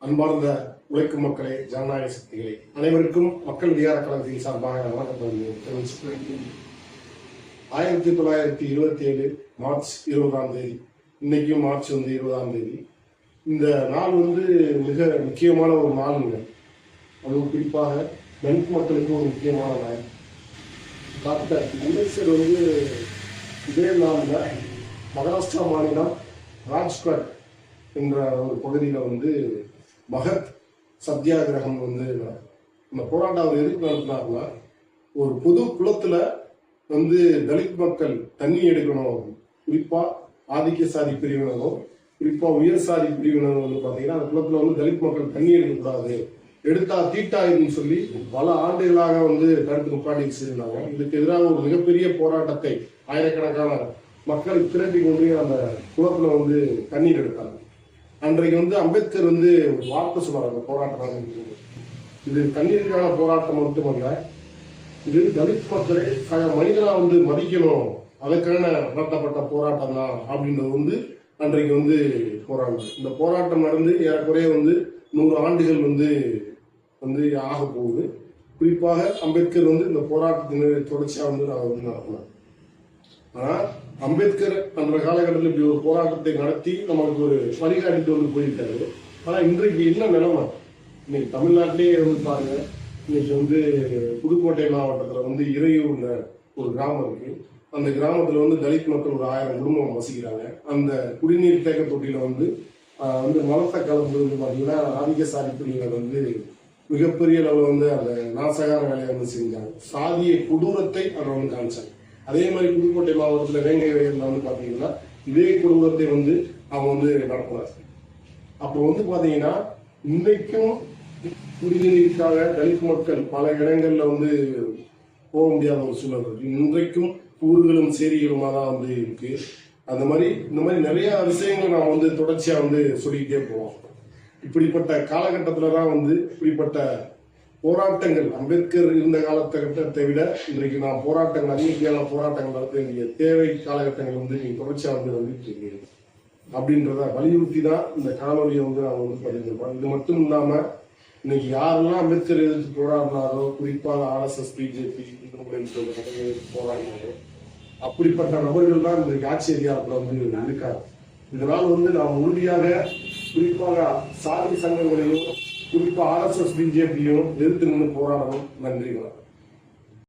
அன்பார்ந்த உழைக்கும் மக்களே, ஜனநாயக சக்திகளே, அனைவருக்கும் மக்கள் விகார கழகத்தின் சார்பாக வணக்கம் தெரிவிச்சுக்கிறேன். 1927 மார்ச் 20ஆம் தேதி, இன்னைக்கும் மார்ச் 20ஆம் தேதி, இந்த நாள் மிக முக்கியமான ஒரு நாளுங்க. அதுவும் குறிப்பாக தலித் மக்களுக்கு ஒரு முக்கியமான நாள். டாக்டர் அம்பேத்கர் இதே நாளில் மகாராஷ்டிரா மாநிலம் ராஜ்கட் என்ற ஒரு பகுதியில் மகத் சத்தியாகிரகம் இந்த போராட்டம் அவர் எதுக்கு நடத்தினார்னா, ஒரு பொது குளத்துல தலித் மக்கள் தண்ணி எடுக்கணும், குறிப்பா ஆதிக்க சாதி பிரிவினரும் குறிப்பா உயர் சாதி பிரிவினரும் பாத்தீங்கன்னா அந்த குளத்துல தலித் மக்கள் தண்ணி எடுக்கக்கூடாது, எடுத்தா தீட்டாயிருன்னு சொல்லி பல ஆண்டுகளாக கருத்து முக்காடி செய்திருந்தாங்க. இதுக்கு எதிராக ஒரு மிகப்பெரிய போராட்டத்தை ஆயிரக்கணக்கான மக்களை திரட்டி கொண்டு அந்த குளத்துல தண்ணீர் எடுத்தாங்க. அன்றைக்கு அம்பேத்கர் ஒரு வார்த்தை சொன்னார் அந்த போராட்டம். இது தண்ணீருக்கான போராட்டம் மட்டுமல்ல, இது தலித் மக்களை மனிதனா மதிக்கணும், அதற்கான நடத்தப்பட்ட போராட்டம் தான் அப்படின்றது அன்றைக்கு போராட்டம். இந்த போராட்டம் நடந்து ஏறக்குறைய 100 ஆண்டுகள் ஆக போகுது. குறிப்பாக அம்பேத்கர் இந்த போராட்டத்தின் தொடர்ச்சியா நடத்தினார். ஆனா அம்பேத்கர் அந்த காலகட்டத்தில் இப்படி ஒரு போராட்டத்தை நடத்தி நமக்கு ஒரு வழிகாட்டிட்டு போயிருக்காரு. ஆனா இன்றைக்கு என்ன நிலைமை? இன்னைக்கு தமிழ்நாட்டிலேயே பாருங்க, இன்னைக்கு புதுக்கோட்டை மாவட்டத்துல இறையூர்ல ஒரு கிராமம் இருக்கு. அந்த கிராமத்துல தலித் மக்கள் ஒரு 1000 குடும்பம் வசிக்கிறாங்க. அந்த குடிநீர் தேக்க தொட்டியில மலத்தை கலந்து பாத்தீங்கன்னா ஆதிக்க சாதி பிரிவினர் மிகப்பெரிய அளவு அந்த நாசகார வேலையை செஞ்சாங்க. சாதிய கொடூரத்தை அதை காமிச்சாங்க. அதே மாதிரி புதுக்கோட்டை மாவட்டத்தில் வேங்கை வயலில் பாத்தீங்கன்னா இதே கொடூரத்தை அவங்க நடத்துறாங்க. அப்போ பாத்தீங்கன்னா இன்றைக்கும் குடிநீருக்காக தலித் மக்கள் பல இடங்கள்ல போக முடியாத ஒரு சூழல் இருக்கு. இன்றைக்கும் ஊர்களும் சேரிகளுமா தான் இருக்கு. அந்த மாதிரி இந்த மாதிரி நிறைய விஷயங்கள் நாம் தொடர்ச்சியா சொல்லிக்கிட்டே போவோம். இப்படிப்பட்ட காலகட்டத்துலதான் இப்படிப்பட்ட போராட்டங்கள் அம்பேத்கர் இருந்த காலகட்டத்தை விட இன்றைக்கு நாம் போராட்டங்கள் அதிகப்படியான போராட்டங்கள் நடத்த வேண்டிய தேவை காலகட்டங்கள் நீங்க தொடர்ச்சியா வந்துட்டு அப்படின்றத வலியுறுத்தி தான் இந்த காணொலியை அவங்க பதிஞ்சிருப்பாங்க. இது மட்டும் இல்லாம இன்னைக்கு யாரெல்லாம் அம்பேத்கர் எதிர்த்து போராடினாரோ, குறிப்பாக RSS, BJP போராடினாரோ, அப்படிப்பட்ட நபர்கள் தான் இந்த ஆட்சி அதிகாரத்துல இருக்காரு. இதனால் நாம் உறுதியாக குறிப்பாக சாதி சங்கங்களையும் குறிப்பா RSS, BJP எதிர்த்து நின்று போராடணும். நன்றி.